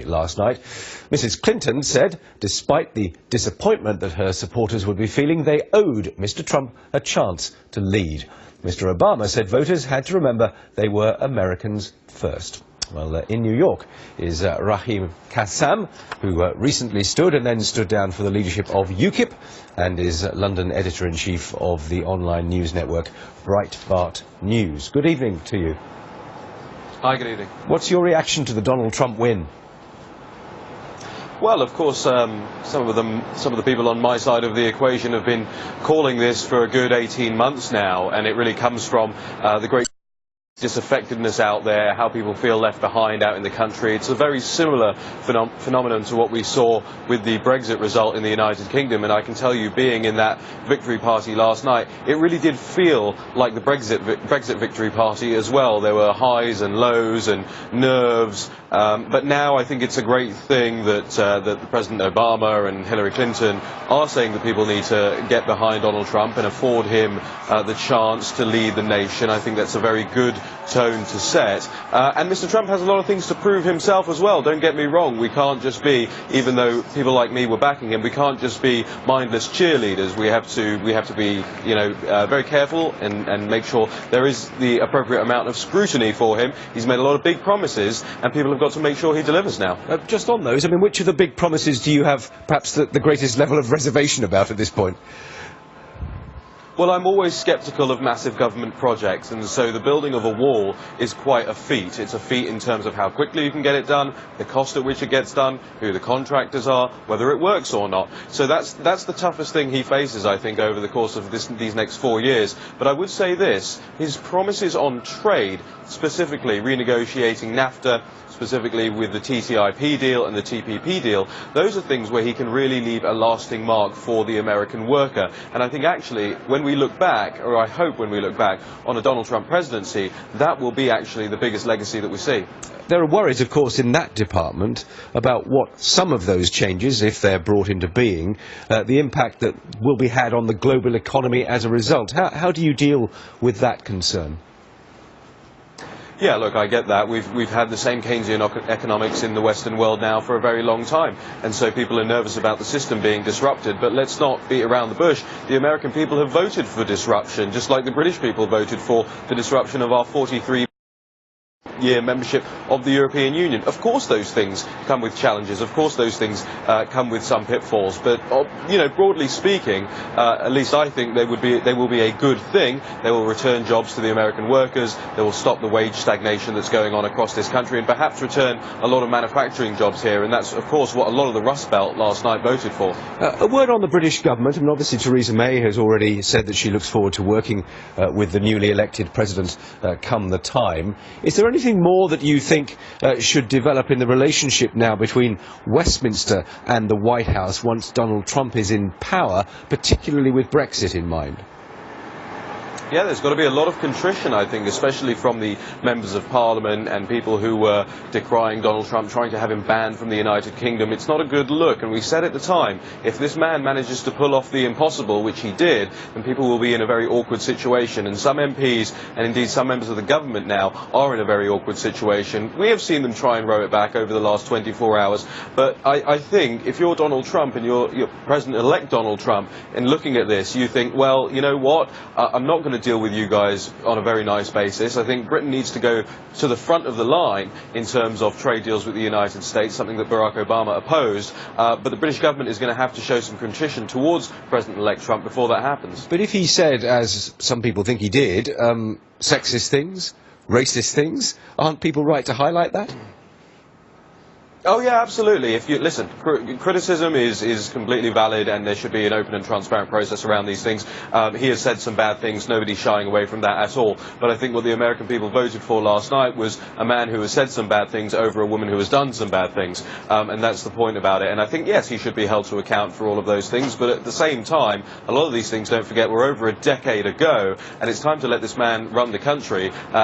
last night. Mrs. Clinton said, despite the disappointment that her supporters would be feeling, they owed Mr. Trump a chance to lead. Mr. Obama said voters had to remember they were Americans first. Well, in New York is Raheem Kassam, who recently stood and then stood down for the leadership of UKIP and is London editor-in-chief of the online news network Breitbart News. Good evening to you. Hi, good evening. What's your reaction to the Donald Trump win? Well, of course, some of the people on my side of the equation have been calling this for a good 18 months now, and it really comes from the great disaffectedness out there, how people feel left behind out in the country. It's a very similar phenomenon to what we saw with the Brexit result in the United Kingdom, and I can tell you, being in that victory party last night, it really did feel like the Brexit victory party as well. There were highs and lows and nerves, but now I think it's a great thing that President Obama and Hillary Clinton are saying that people need to get behind Donald Trump and afford him the chance to lead the nation. I think that's a very good tone to set, and Mr. Trump has a lot of things to prove himself as well. Don't get me wrong, we can't just be, even though people like me were backing him, we can't just be mindless cheerleaders. We have to be, very careful and make sure there is the appropriate amount of scrutiny for him. He's made a lot of big promises, and people have got to make sure he delivers now. Just on those, I mean, which of the big promises do you have perhaps the greatest level of reservation about at this point? Well, I'm always sceptical of massive government projects, and so the building of a wall is quite a feat. It's a feat in terms of how quickly you can get it done, the cost at which it gets done, who the contractors are, whether it works or not. So that's the toughest thing he faces, I think, over the course of these next 4 years. But I would say this, his promises on trade, specifically renegotiating NAFTA, specifically with the TTIP deal and the TPP deal, those are things where he can really leave a lasting mark for the American worker. And I think actually when we look back, or I hope when we look back on a Donald Trump presidency, that will be actually the biggest legacy that we see. There are worries, of course, in that department about what some of those changes, if they're brought into being, the impact that will be had on the global economy as a result. How do you deal with that concern? Yeah, look, I get that. We've had the same Keynesian economics in the Western world now for a very long time, and so people are nervous about the system being disrupted. But let's not beat around the bush. The American people have voted for disruption, just like the British people voted for the disruption of our 43-year membership of the European Union. Of course those things come with challenges, of course those things come with some pitfalls, but broadly speaking, at least I think they will be a good thing. They will return jobs to the American workers, they will stop the wage stagnation that's going on across this country, and perhaps return a lot of manufacturing jobs here, and that's of course what a lot of the Rust Belt last night voted for. A word on the British government. I mean, obviously Theresa May has already said that she looks forward to working with the newly elected president come the time. Is there anything more that you think should develop in the relationship now between Westminster and the White House once Donald Trump is in power, particularly with Brexit in mind? Yeah, there's got to be a lot of contrition, I think, especially from the members of Parliament and people who were decrying Donald Trump, trying to have him banned from the United Kingdom. It's not a good look, and we said at the time, if this man manages to pull off the impossible, which he did, then people will be in a very awkward situation, and some MPs, and indeed some members of the government now, are in a very awkward situation. We have seen them try and row it back over the last 24 hours, but I think if you're Donald Trump and you're President-elect Donald Trump, and looking at this, you think, well, you know what, I'm not going to deal with you guys on a very nice basis. I think Britain needs to go to the front of the line in terms of trade deals with the United States, something that Barack Obama opposed, but the British government is going to have to show some contrition towards President-elect Trump before that happens. But if he said, as some people think he did, sexist things, racist things, aren't people right to highlight that? Oh yeah, absolutely. If you listen, criticism is completely valid, and there should be an open and transparent process around these things. He has said some bad things. Nobody's shying away from that at all. But I think what the American people voted for last night was a man who has said some bad things over a woman who has done some bad things, and that's the point about it. And I think yes, he should be held to account for all of those things. But at the same time, a lot of these things, don't forget, were over a decade ago, and it's time to let this man run the country.